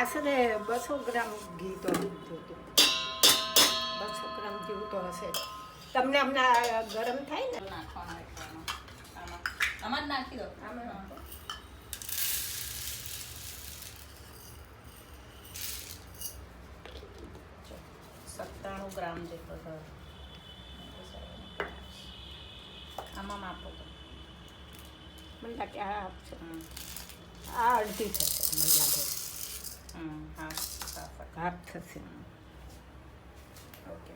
આશરે 200 ગ્રામ ઘી તો લીધું હતું. 200 ગ્રામ જેવું તો હશે. તમને હમણાં ગરમ થાય ને નાખવાના આમાં જ નાખી દો. આમાં નાખો. 97 ગ્રામ જેટલો થયો. આમાં માપો તો મને લાગે આ આપશો. આ અડધી થશે મને લાગે. હાફ થશે. ઓકે.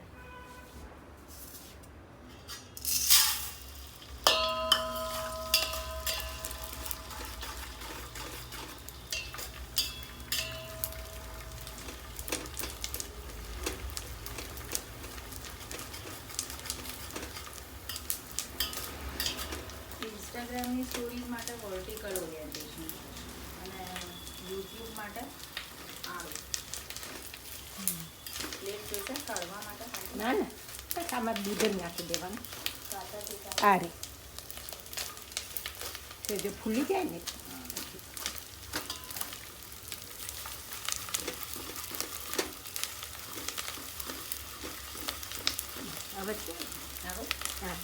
ઇન્સ્ટાગ્રામની સ્ટોરીઝ માટે વર્ટિકલ ઓરિએન્ટેશન અને યુટ્યુબ માટે આવું પ્લેટ જોઈશે કાઢવા માટે. ના ના બસ આમાં દૂધ જ નાખી દેવાનું. કાચા ટીકા આ રે તે જો ફૂલી જાય ને હવે છે. આવું. હા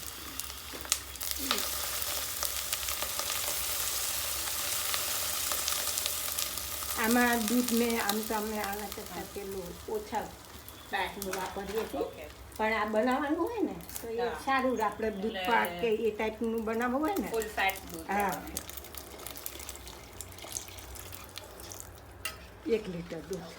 આમાં દૂધ મેં આમ તો અમે આના કરતાં પેલું ઓછા ફેટનું વાપરીએ છીએ. ઓકે. પણ આ બનાવવાનું હોય ને તો એ હા. સારું આપણે દૂધ એટલે- પાક કે એ ટાઈપનું બનાવવું હોય ને. ફૂલ ફેટ દૂધ. હા 1 લીટર દૂધ.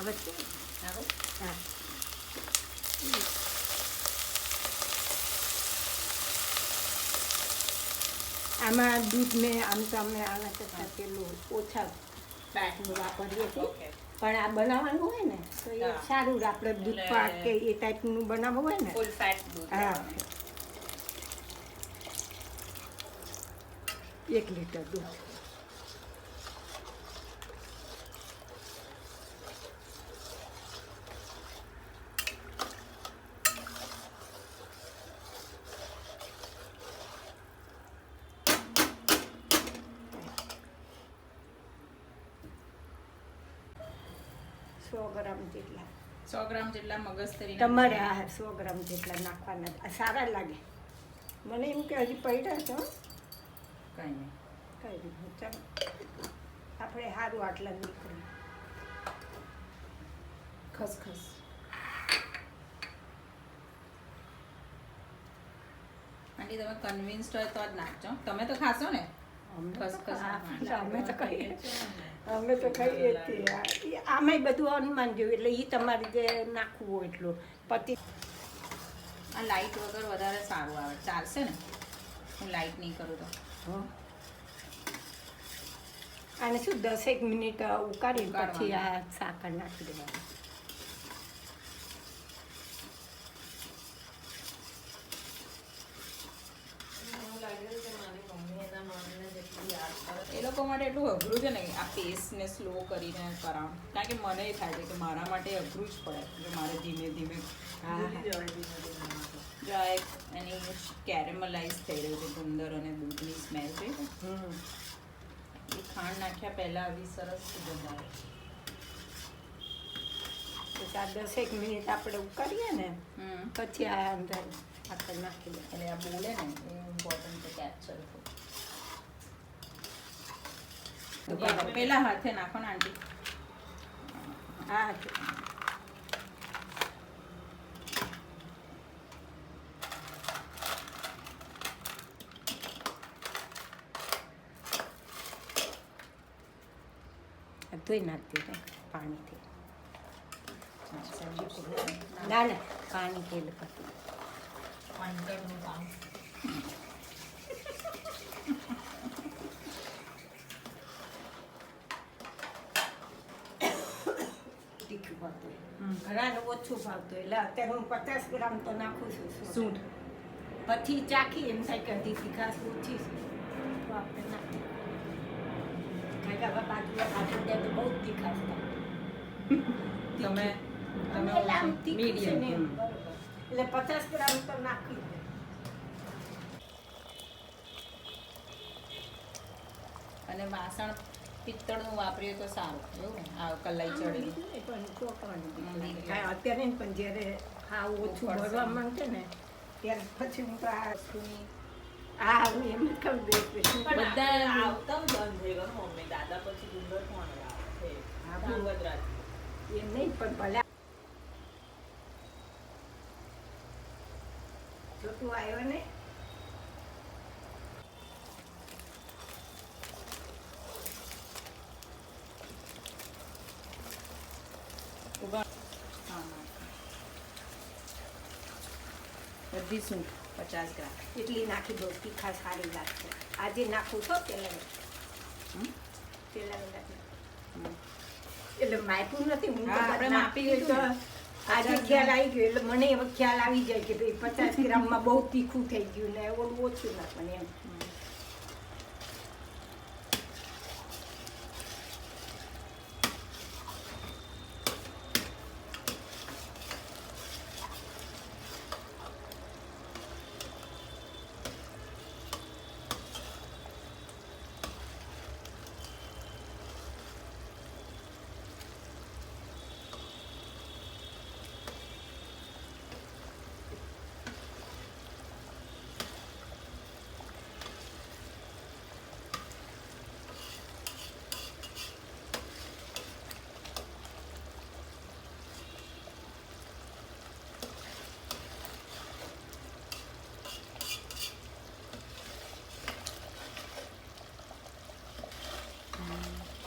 હવે છે. આવું. હા આમાં દૂધ મેં આમ તો અમે આના કરતાં પેલું ઓછા ફેટનું વાપરીએ છીએ. ઓકે. પણ આ બનાવવાનું હોય ને તો એ હા. સારું આપણે દૂધ એટલે- પાક કે એ ટાઈપનું બનાવવું હોય ને. ફૂલ ફેટ દૂધ. હા 1 લીટર દૂધ. સો ગ્રામ જેટલા 100 ગ્રામ જેટલા મગજતરી તમારે આ 100 ગ્રામ જેટલા નાખવાના. આ સારા લાગે. મને એમ કે હજી પડ્યા છે હો. કઈ નહીં. કઈ નહીં ચાલો આપણે સારું આટલા નીકળે. ખસખસ આંટી તમે કન્વિન્સ્ડ હોય તો જ નાખજો. તમે તો ખાશો ને ખસખસ. અમે તો કહીએ અમે તો કહીએ છીએ. આમાંય બધું અનુમાન જેવું એટલે એ તમારે જે નાખવું હોય એટલું પતિ. આ લાઈટ વગર વધારે સારું આવે. ચાલશે ને હું લાઈટ નહીં કરું તો. આને શું 10 મિનિટ ઉકાળી ઉકાળવાનું. પછી આ સાકર નાખી દેવાનું. એ લોકો માટે એટલું અઘરું છે ને આ પેસ્ટને સ્લો કરીને કરાવવું. કારણ કે મને એ થાય છે કે મારા માટે અઘરું જ પડે એટલે મારે ધીમે ધીમે જો આ એક એની કેરેમલાઇઝ થઈ રહ્યું છે ગુંદર અને દૂધની સ્મેલ છે એ ખાંડ નાખ્યા પહેલાં આવી સરસ સુગંધ આવે. પછી આ 10 મિનિટ આપણે ઉકાળીએ ને પછી આ અંદર સાકર નાખી દે. એટલે આ બોલે ને એ ઇમ્પોર્ટન્ટ છે કેપ્ચર. પેલા હાથે નાખો ને આંટી. હા ધોઈ નાખતી પાણીથી. ના ના પાણી તેલ કરતું. તીખું ભાવતું ઘણાને ઓછું ભાવતું એટલે અત્યારે હું 50 ગ્રામ તો નાખું છું. સૂંઠ પછી ચાખી એમ થાય કે હજી તીખાશ ઓછી છે તો આપણે નાખીએ. કારણ કે હવે બાજુમાં ભાજી દે તો બહુ જ તીખાશ થાય. તમે અને એટલે આમ તીખું છે ને એમ, મીડિયમ. બરોબર. એટલે 50 ગ્રામ તો નાખી દે. અને વાસણ પિત્તળનું વાપરીએ તો સારું, એવું ને? આ કલાઈ ચડેલી. પણ ચોંકવાનું બીક લાગે. બીક લાગે. કાંઈ અત્યારે નહીં, પણ જ્યારે ખાવ ઓછું ઉપર ભરવા છે. માંગે ને ત્યારે પછી હું તો આ વસ્તુની હું એમ જ કહું દઉં કે શું બધા આવતા બંધ થઈ ગયો મમ્મી દાદા પછી ડુંગર કોણ લાવે છે હા, ધાંગધ્રા એમ નહીં, પણ ભલે જો તું આવ્યો ને ઉભા. હા, બધી સૂંઠ 50 ગ્રામ. એટલી નાખી દઉં, તીખા સારી લાગશે. આજે નાખું છો પેલા હમ? નાખી. હમ. એટલે માપ્યું નથી હું હા, તો આપણે માપી નાખી લીધું તો ને. આજે 50 ખ્યાલ આવી ગયો એટલે મને હવે ખ્યાલ આવી જાય કે ભાઈ 50 ગ્રામમાં બહુ તીખું થઈ ગયું ને ઓલું ઓછું નાખવાનું એમ.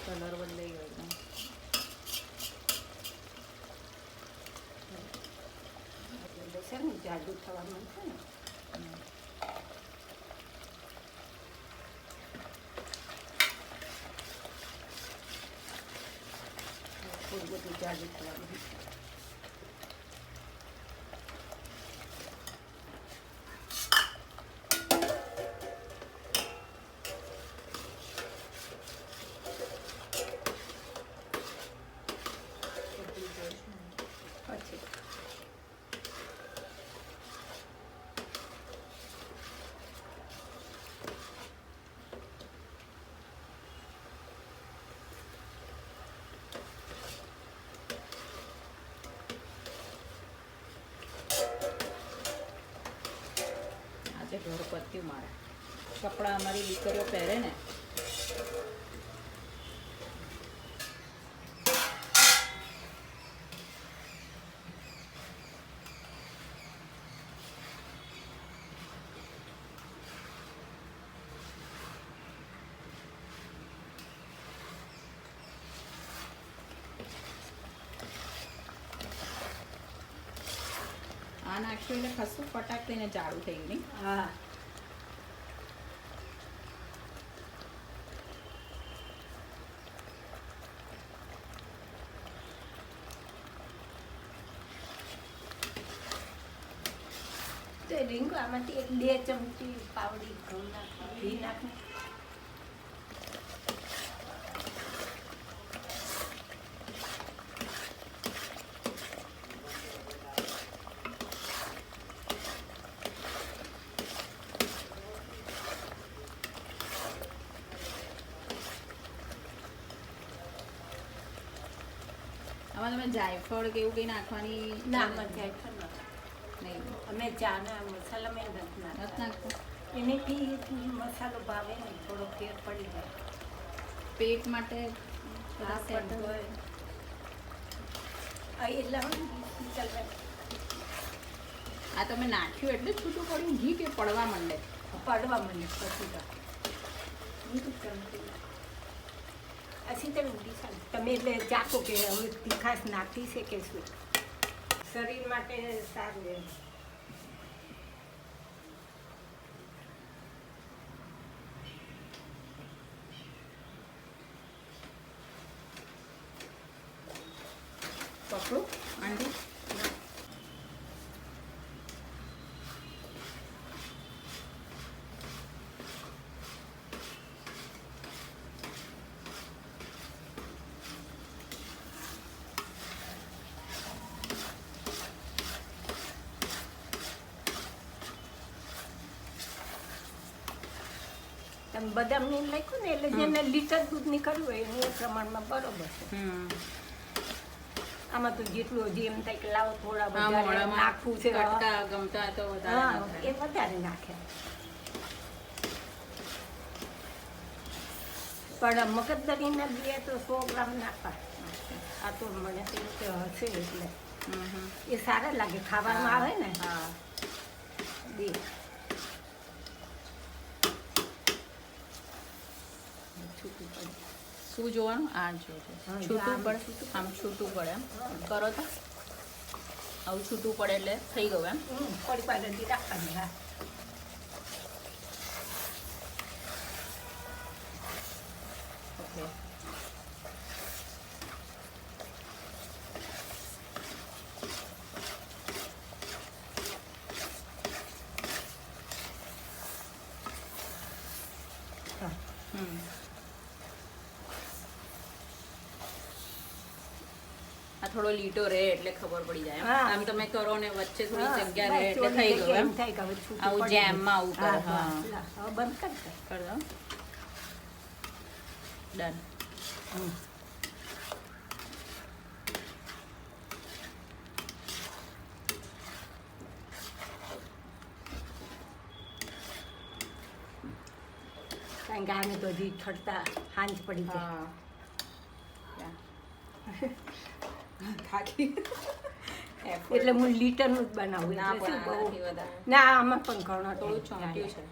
કલર બદલાઈ ગયો એકદમ. એટલે છે ને જાડુ થવા માંડશે ને થોડું બધું જાડુ થવા માંડશે. પછી આજે ઘર પત્યું મારે. કપડાં અમારી દીકરીઓ પહેરે ને આ નાખ્યું એટલે ખસું ફટાક થઈને જાડું થઈ ગયું નહીં? હા તો રીંગો આમાંથી 1-2 ચમચી પાવડી ઘઉં નાખ, ઘી નાખ. આમાં તમે જાયફળ કે એવું કંઈ નાખવાની ના આમાં જાયફળ ના. નહીં અમે ચાના મસાલામાં નથી નથી નાખતા. નાખતા. એનેથી મસાલો ભાવે ને થોડો ફેર પડી જાય. પેટ માટે આ સેટ પણ હોય. એટલે આ તમે નાખ્યું એટલે જ છૂટું પડ્યું ઘી કે પડવા માંડે? પડવા મને પછી તો અસી તો ઊંડી સારી. તમે એટલે ચાખો કે હવે તીખાશ નાખી છે કે શું. શરીર માટે સારું એમ. પકડું આંટી? તમે બદામની લખ્યું ને એટલે જેને લીટર દૂધ નીકળ્યું હોય એનું એ પ્રમાણમાં બરોબર છે. આમાં તો જેટલું હજી એમ થાય કે લાવો થોડા વધારે નાખવું છે કટકા ગમતા તો વધારે હા નખાય. એ વધારે નાખે. પણ મગજદારીને બે તો 100 ગ્રામ નાખવા. આ તો મને તો એવું કે હશે એટલે એ સારા લાગે ખાવામાં આવે ને. હા બે છૂટું પડે. શું જોવાનું આ જોજો હા, છૂટું આમ પડે છૂટું આમ છૂટું પડે એમ કરો તો આવું છૂટું પડે એટલે થઈ ગયું એમ. થોડી પાડેથી રાખવાની. હા ઓકે હા. આ થોડો લીટો રહે એટલે ખબર પડી જાય એમ. હા. આમ તમે કરો ને વચ્ચે થોડી હા, જગ્યા રહે બસ એટલે થોડી થઈ જગ્યા ગયું એમ એમ. થાય કે હવે છૂટું આવું પડી જેમમાં આવું ગયું. કરે, હા. બસ, લા, હવે બંધ કરી દે. કરી દો ડન. હમ. કારણ કે આને તો હજી ઠરતા હાંજ પડી જાય. થાકી એટલે હું લીટરનું જ બનાવું. ના એટલે શું પણ બહુ આનાથી વધારે ના આમાં પણ ઘણો થોડું ટાઈમ ચોંટ્યું જાય. છે